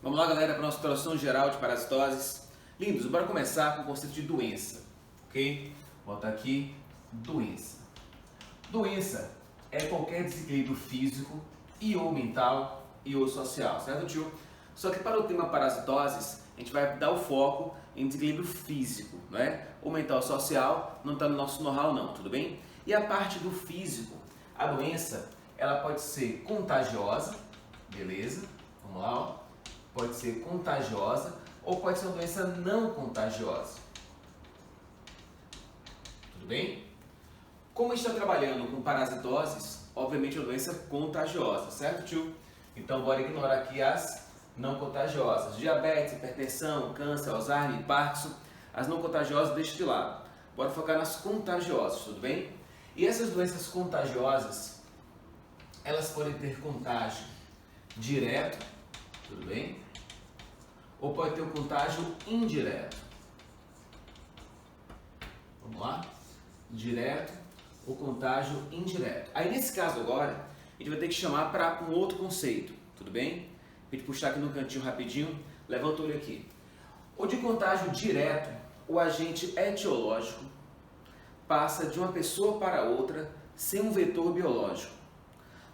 Vamos lá, galera, para a nossa introdução geral de parasitoses. Lindos, bora começar com o conceito de doença, ok? Vou botar aqui, doença. Doença é qualquer desequilíbrio físico e ou mental e ou social, certo, tio? Só que para o tema parasitoses, a gente vai dar o foco em desequilíbrio físico, não é? O mental social não está no nosso know-how não, tudo bem? E a parte do físico, a doença, ela pode ser contagiosa, beleza? Vamos lá, ó. Pode ser contagiosa ou pode ser uma doença não contagiosa. Tudo bem? Como a gente está trabalhando com parasitoses, obviamente é uma doença contagiosa, certo, tio? Então, bora ignorar aqui as não contagiosas. Diabetes, hipertensão, câncer, Alzheimer, Parkinson. As não contagiosas deixa de lado. Bora focar nas contagiosas, tudo bem? E essas doenças contagiosas, elas podem ter contágio direto, tudo bem? Ou pode ter um contágio indireto. Vamos lá? Direto ou contágio indireto. Aí nesse caso agora, a gente vai ter que chamar para um outro conceito, tudo bem? A gente puxar aqui no cantinho rapidinho, levanta o olho aqui. O de contágio direto, o agente etiológico passa de uma pessoa para outra sem um vetor biológico.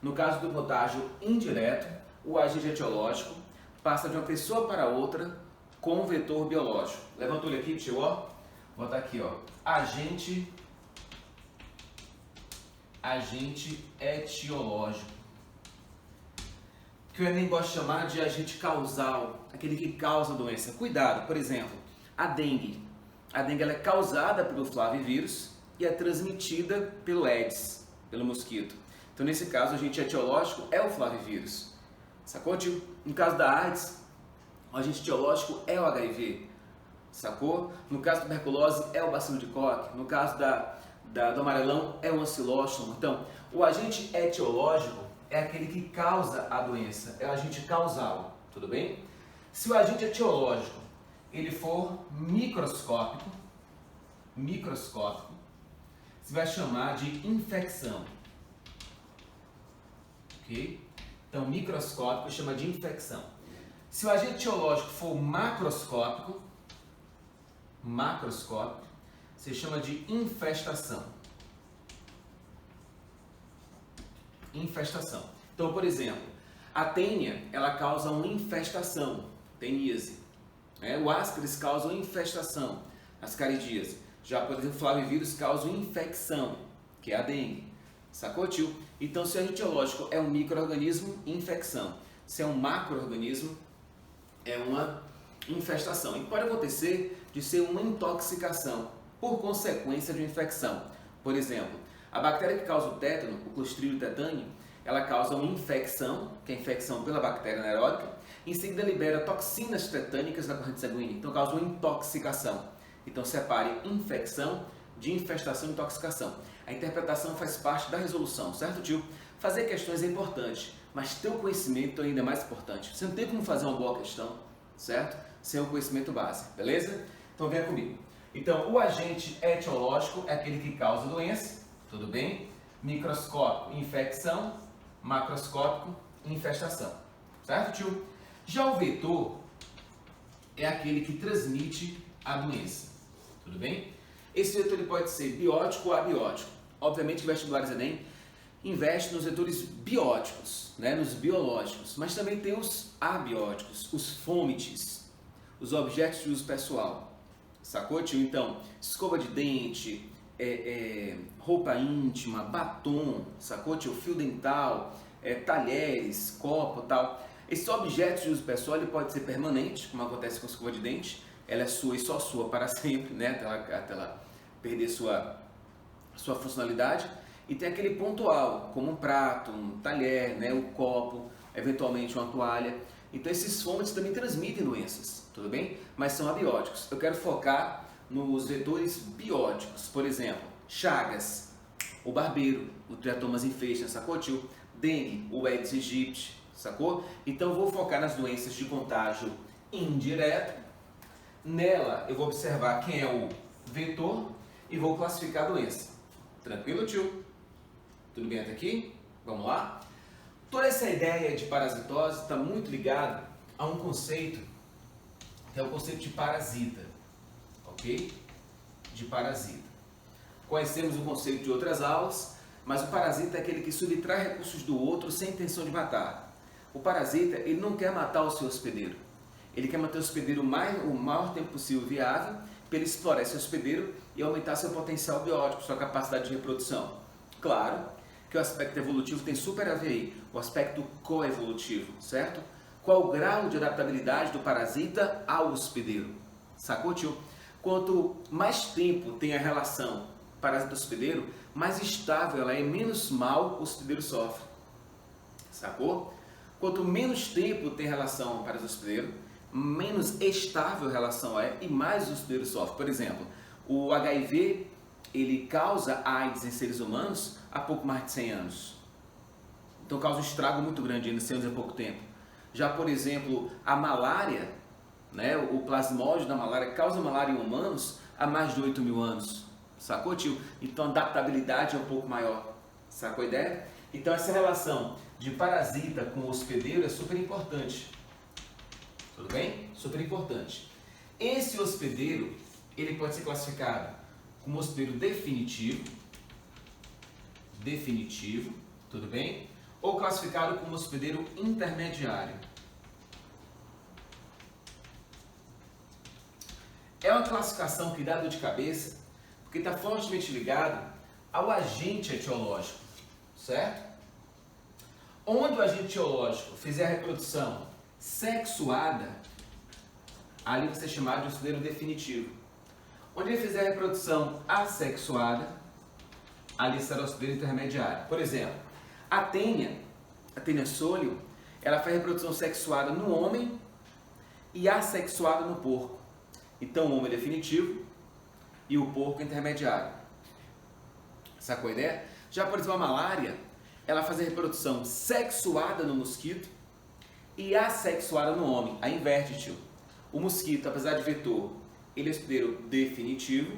No caso do contágio indireto, o agente etiológico passa de uma pessoa para outra com um vetor biológico. Levanta o olho aqui, tio, ó. Vou botar aqui, ó. Agente etiológico. Que eu nem gosto de chamar de agente causal, aquele que causa a doença. Cuidado, por exemplo, a dengue. A dengue ela é causada pelo flavivírus e é transmitida pelo Aedes, pelo mosquito. Então, nesse caso, o agente etiológico é o flavivírus. Sacou, tio? No caso da AIDS, o agente etiológico é o HIV. Sacou? No caso da tuberculose, é o bacilo de Koch. No caso do amarelão, é o ancilóstomo. Então, o agente etiológico é aquele que causa a doença. É o agente causal. Tudo bem? Se o agente etiológico ele for microscópico, você vai chamar de infecção. Ok? Então, microscópico chama de infecção. Se o agente etiológico for macroscópico, você chama de infestação. Infestação. Então, por exemplo, a tênia, ela causa uma infestação, teníase. O ascaris causa uma infestação, ascaridíase. Já, por exemplo, o flavivírus causa uma infecção, que é a dengue. Sacou, tio? Então, se o agente etiológico é um micro-organismo, infecção. Se é um macro-organismo, é uma infestação. E pode acontecer de ser uma intoxicação por consequência de uma infecção. Por exemplo, a bactéria que causa o tétano, o Clostridium tetani, ela causa uma infecção, que é a infecção pela bactéria anaeróbica, em seguida libera toxinas tetânicas na corrente sanguínea, então causa uma intoxicação. Então separe infecção de infestação e intoxicação. A interpretação faz parte da resolução, certo, tio? Fazer questões é importante, mas ter o conhecimento ainda é mais importante. Você não tem como fazer uma boa questão, certo? Sem o conhecimento base, beleza? Então venha comigo. Então, o agente etiológico é aquele que causa doença, tudo bem? Microscópico, infecção, macroscópico, infestação, certo, tio? Já o vetor é aquele que transmite a doença, tudo bem? Esse vetor ele pode ser biótico ou abiótico. Obviamente que vestibulares Enem investe nos vetores bióticos, né, nos biológicos, mas também tem os abióticos, os fômites, os objetos de uso pessoal. Sacou, tio? Então, escova de dente, roupa íntima, batom, sacou, tio? Fio dental, talheres, copo, tal. Esse objeto de uso pessoal ele pode ser permanente, como acontece com a escova de dente. Ela é sua e só sua para sempre, né? Até ela perder sua funcionalidade. E tem aquele pontual, como um prato, um talher, né? Um copo, eventualmente uma toalha. Então esses fômites também transmitem doenças, tudo bem? Mas são abióticos. Eu quero focar nos vetores bióticos. Por exemplo, chagas, o barbeiro, o triatomas infestas, sacou, tio? Dengue, o Aedes aegypti, sacou? Então eu vou focar nas doenças de contágio indireto. Nela eu vou observar quem é o vetor e vou classificar a doença. Tranquilo, tio? Tudo bem até aqui? Vamos lá? Toda essa ideia de parasitose está muito ligada a um conceito, que é o conceito de parasita, ok? De parasita. Conhecemos o conceito de outras aulas, mas o parasita é aquele que subtrai recursos do outro sem intenção de matar. O parasita, ele não quer matar o seu hospedeiro. Ele quer manter o hospedeiro o maior tempo possível viável, para ele explorar esse hospedeiro e aumentar seu potencial biótico, sua capacidade de reprodução. Claro que o aspecto evolutivo tem super a ver aí, o aspecto coevolutivo, certo? Qual o grau de adaptabilidade do parasita ao hospedeiro? Sacou, tio? Quanto mais tempo tem a relação parasita-hospedeiro, mais estável ela é, menos mal o hospedeiro sofre. Sacou? Quanto menos tempo tem relação parasita-hospedeiro, menos estável a relação é e mais o hospedeiro sofre. Por exemplo, o HIV, ele causa AIDS em seres humanos há pouco mais de 100 anos. Então causa um estrago muito grande em 100 anos é pouco tempo. Já, por exemplo, a malária, né, o plasmódio da malária causa malária em humanos há mais de 8.000 anos. Sacou, tio? Então a adaptabilidade é um pouco maior. Sacou a ideia? Então essa relação de parasita com hospedeiro é super importante. Tudo bem? Super importante. Esse hospedeiro, ele pode ser classificado como hospedeiro definitivo, tudo bem? Ou classificado como hospedeiro intermediário. É uma classificação que dá dor de cabeça, porque está fortemente ligado ao agente etiológico, certo? Onde o agente etiológico fizer a reprodução sexuada, ali vai ser chamado de hospedeiro definitivo. Onde ele fizer a reprodução assexuada, ali será o hospedeiro intermediário. Por exemplo, a tênia sólio, ela faz reprodução sexuada no homem e assexuada no porco. Então o homem é definitivo e o porco é intermediário. Sacou a ideia? Já, por exemplo, a malária, ela faz a reprodução sexuada no mosquito e assexuada no homem. Aí inverte, tio. O mosquito, apesar de vetor, ele é hospedeiro definitivo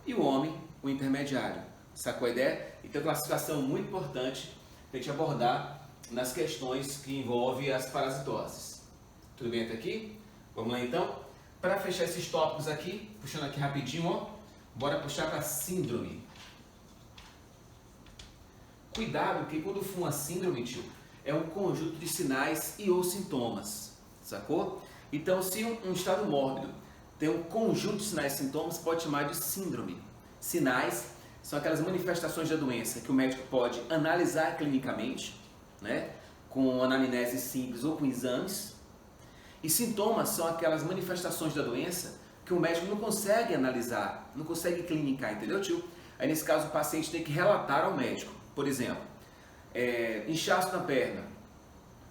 e o homem, o intermediário. Sacou a ideia? Então, classificação muito importante para a gente abordar nas questões que envolvem as parasitoses. Tudo bem até aqui? Vamos lá então? Para fechar esses tópicos aqui, puxando aqui rapidinho, ó, bora puxar para síndrome. Cuidado, porque quando for uma síndrome, tio, é um conjunto de sinais e ou sintomas, sacou? Então, se um estado mórbido tem um conjunto de sinais e sintomas, pode chamar de síndrome. Sinais são aquelas manifestações da doença que o médico pode analisar clinicamente, né, com anamnese simples ou com exames. E sintomas são aquelas manifestações da doença que o médico não consegue analisar, não consegue clinicar, entendeu, tio? Aí, nesse caso, o paciente tem que relatar ao médico. Por exemplo, inchaço na perna,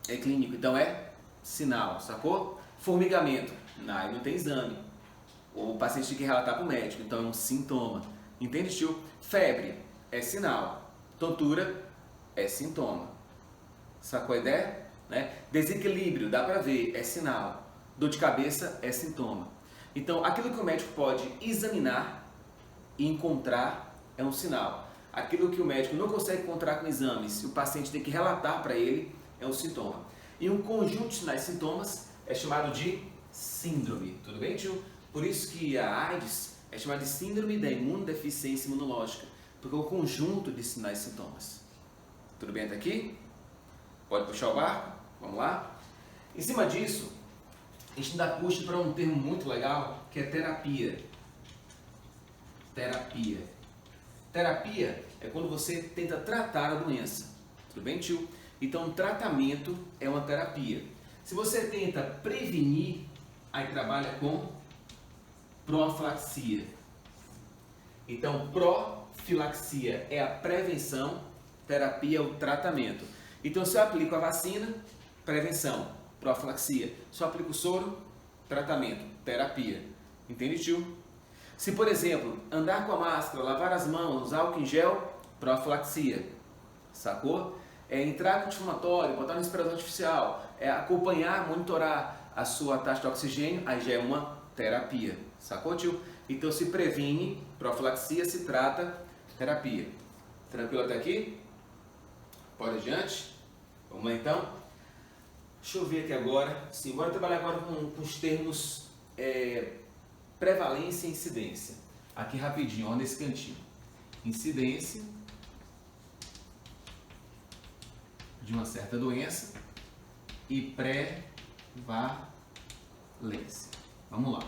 é clínico, então é sinal, sacou? Formigamento, aí não tem exame. O paciente tem que relatar para o médico, então é um sintoma. Entende, tio? Febre é sinal. Tontura é sintoma. Sacou a ideia? Né? Desequilíbrio, dá para ver, é sinal. Dor de cabeça é sintoma. Então, aquilo que o médico pode examinar e encontrar é um sinal. Aquilo que o médico não consegue encontrar com exames, o paciente tem que relatar para ele, é um sintoma. E um conjunto de sinais e sintomas é chamado de síndrome. Tudo bem, tio? Por isso que a AIDS é chamada de síndrome da imunodeficiência imunológica, porque é um conjunto de sinais e sintomas. Tudo bem até aqui? Pode puxar o barco? Vamos lá? Em cima disso, a gente ainda puxa para um termo muito legal, que é terapia. Terapia. Terapia é quando você tenta tratar a doença. Tudo bem, tio? Então, tratamento é uma terapia. Se você tenta prevenir, aí trabalha com profilaxia. Então, profilaxia é a prevenção, terapia é o tratamento. Então, se eu aplico a vacina, prevenção, profilaxia. Se eu aplico o soro, tratamento, terapia. Entende, tio? Se, por exemplo, andar com a máscara, lavar as mãos, usar álcool em gel, profilaxia. Sacou? Entrar com anti-inflamatório, botar no respirador artificial, acompanhar, monitorar a sua taxa de oxigênio, aí já é uma terapia. Sacou, tio? Então, se previne, profilaxia, se trata, terapia. Tranquilo até aqui? Pode adiante? Vamos lá então? Deixa eu ver aqui agora. Sim, bora trabalhar agora com os termos prevalência e incidência. Aqui rapidinho, ó, nesse cantinho. Incidência de uma certa doença e prevalência. Vamos lá.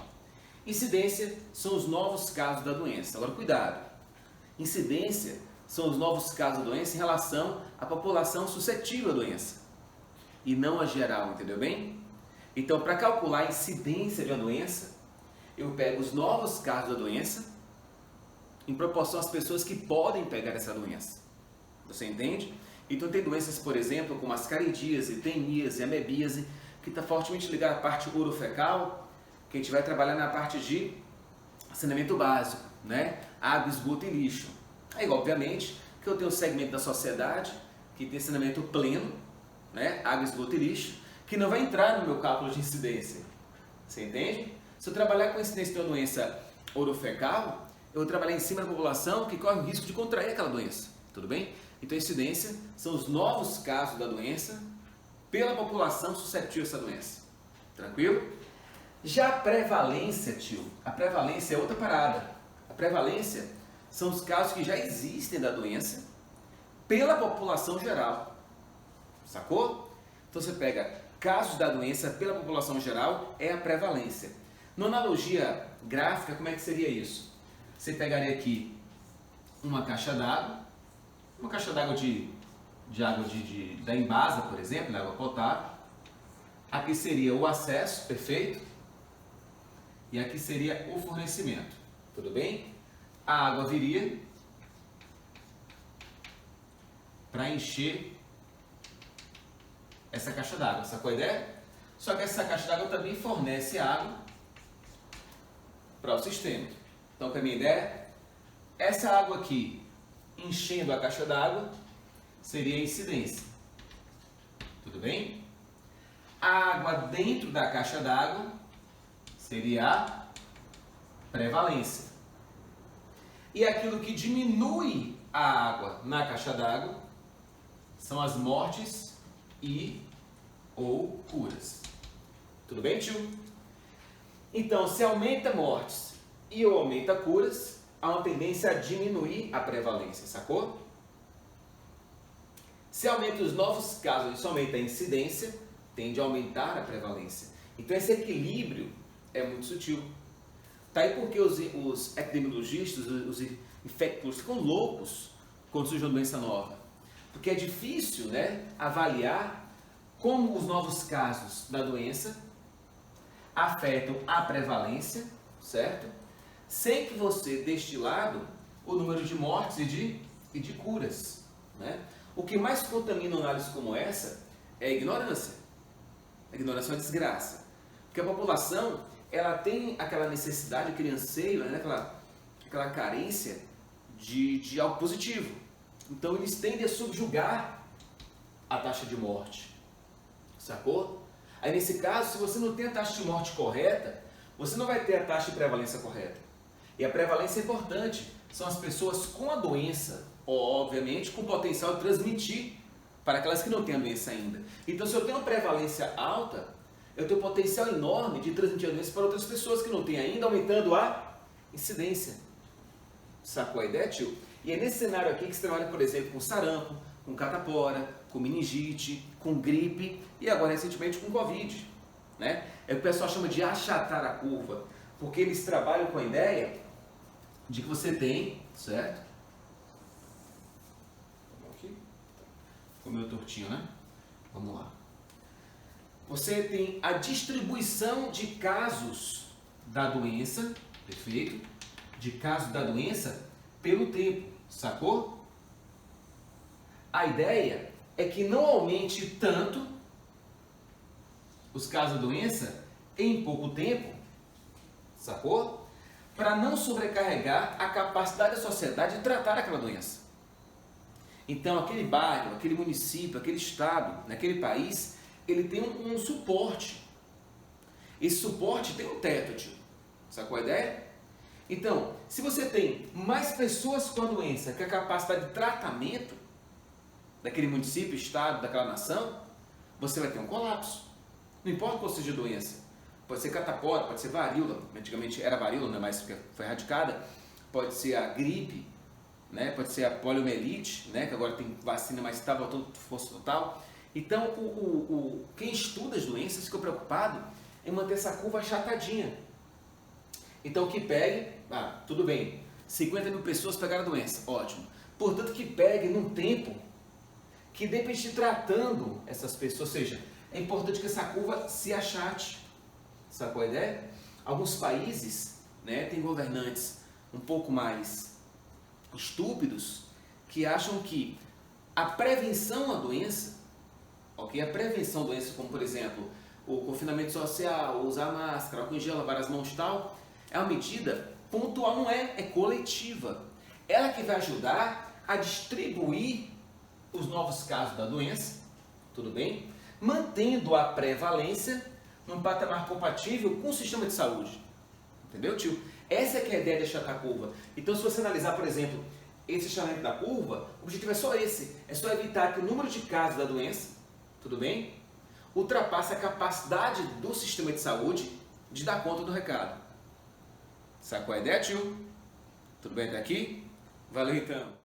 Incidência são os novos casos da doença. Agora, cuidado. Incidência são os novos casos da doença em relação à população suscetível à doença e não a geral, entendeu bem? Então, para calcular a incidência de uma doença, eu pego os novos casos da doença em proporção às pessoas que podem pegar essa doença. Você entende? Então, tem doenças, por exemplo, como ascaridíase, teníase, amebíase, que está fortemente ligada à parte urofecal, que a gente vai trabalhar na parte de saneamento básico, né? Água, esgoto e lixo. Aí, obviamente, que eu tenho um segmento da sociedade que tem saneamento pleno, né? Água, esgoto e lixo, que não vai entrar no meu cálculo de incidência. Você entende? Se eu trabalhar com a incidência de uma doença urofecal, eu vou trabalhar em cima da população que corre o risco de contrair aquela doença. Tudo bem? Então, a incidência são os novos casos da doença pela população suscetível a essa doença. Tranquilo? Já a prevalência, tio, a prevalência é outra parada. A prevalência são os casos que já existem da doença pela população geral. Sacou? Então, você pega casos da doença pela população geral, é a prevalência. Na analogia gráfica, como é que seria isso? Você pegaria aqui uma caixa d'água, de água da Embasa, por exemplo, água potável. Aqui seria o acesso, perfeito? E aqui seria o fornecimento. Tudo bem? A água viria para encher essa caixa d'água. Sacou a ideia? Só que essa caixa d'água também fornece água para o sistema. Então, para a minha ideia, essa água aqui enchendo a caixa d'água seria a incidência. Tudo bem? A água dentro da caixa d'água seria a prevalência. E aquilo que diminui a água na caixa d'água são as mortes e ou curas. Tudo bem, tio? Então, se aumenta mortes e ou aumenta curas, há uma tendência a diminuir a prevalência, sacou? Se aumenta os novos casos, isso aumenta a incidência, tende a aumentar a prevalência. Então, esse equilíbrio é muito sutil. Tá aí porque os epidemiologistas, os infectologistas ficam loucos quando surge uma doença nova. Porque é difícil, né, avaliar como os novos casos da doença afetam a prevalência, certo? Sem que você deixe de lado o número de mortes e de curas, né? O que mais contamina uma análise como essa é a ignorância. A ignorância é uma desgraça. Porque a população, ela tem aquela necessidade, aquele anseio, né? aquela carência de algo positivo. Então, eles tendem a subjugar a taxa de morte. Sacou? Aí, nesse caso, se você não tem a taxa de morte correta, você não vai ter a taxa de prevalência correta. E a prevalência é importante. São as pessoas com a doença, obviamente, com potencial de transmitir para aquelas que não têm a doença ainda. Então, se eu tenho uma prevalência alta, eu tenho um potencial enorme de transmitir a doença para outras pessoas que não têm ainda, aumentando a incidência. Sacou a ideia, tio? E é nesse cenário aqui que você trabalha, por exemplo, com sarampo, com catapora, com meningite, com gripe e agora recentemente com Covid, né? É o que o pessoal chama de achatar a curva, porque eles trabalham com a ideia de que você tem, certo? Aqui. Ficou meio tortinho, né? Vamos lá. Você tem a distribuição de casos da doença, perfeito? De casos da doença pelo tempo, sacou? A ideia é que não aumente tanto os casos da doença em pouco tempo, sacou? Para não sobrecarregar a capacidade da sociedade de tratar aquela doença. Então, aquele bairro, aquele município, aquele estado, naquele país, ele tem um suporte. Esse suporte tem um teto, tio. Sacou a ideia? Então, se você tem mais pessoas com a doença que a capacidade de tratamento daquele município, estado, daquela nação, você vai ter um colapso. Não importa qual seja a doença. Pode ser catapora, pode ser varíola, antigamente era varíola, né, mas foi erradicada. Pode ser a gripe, né, pode ser a poliomielite, né, que agora tem vacina, mas está voltando força total. Então, quem estuda as doenças fica preocupado em manter essa curva achatadinha. Então, que pegue, tudo bem, 50 mil pessoas pegaram a doença, ótimo. Portanto, que pegue num tempo que depende de tratando essas pessoas, ou seja, é importante que essa curva se achate. Sabe qual é a ideia? Alguns países, né, têm governantes um pouco mais estúpidos que acham que a prevenção à doença, ok? A prevenção à doença, como por exemplo o confinamento social, usar máscara, álcool em gel, lavar as mãos e tal, é uma medida pontual, não é coletiva. Ela que vai ajudar a distribuir os novos casos da doença, tudo bem? Mantendo a prevalência num patamar compatível com o sistema de saúde. Entendeu, tio? Essa é que é a ideia de achatar a curva. Então, se você analisar, por exemplo, esse achatamento da curva, o objetivo é só esse. É só evitar que o número de casos da doença, tudo bem? Ultrapasse a capacidade do sistema de saúde de dar conta do recado. Sabe qual é a ideia, tio? Tudo bem até aqui? Valeu então!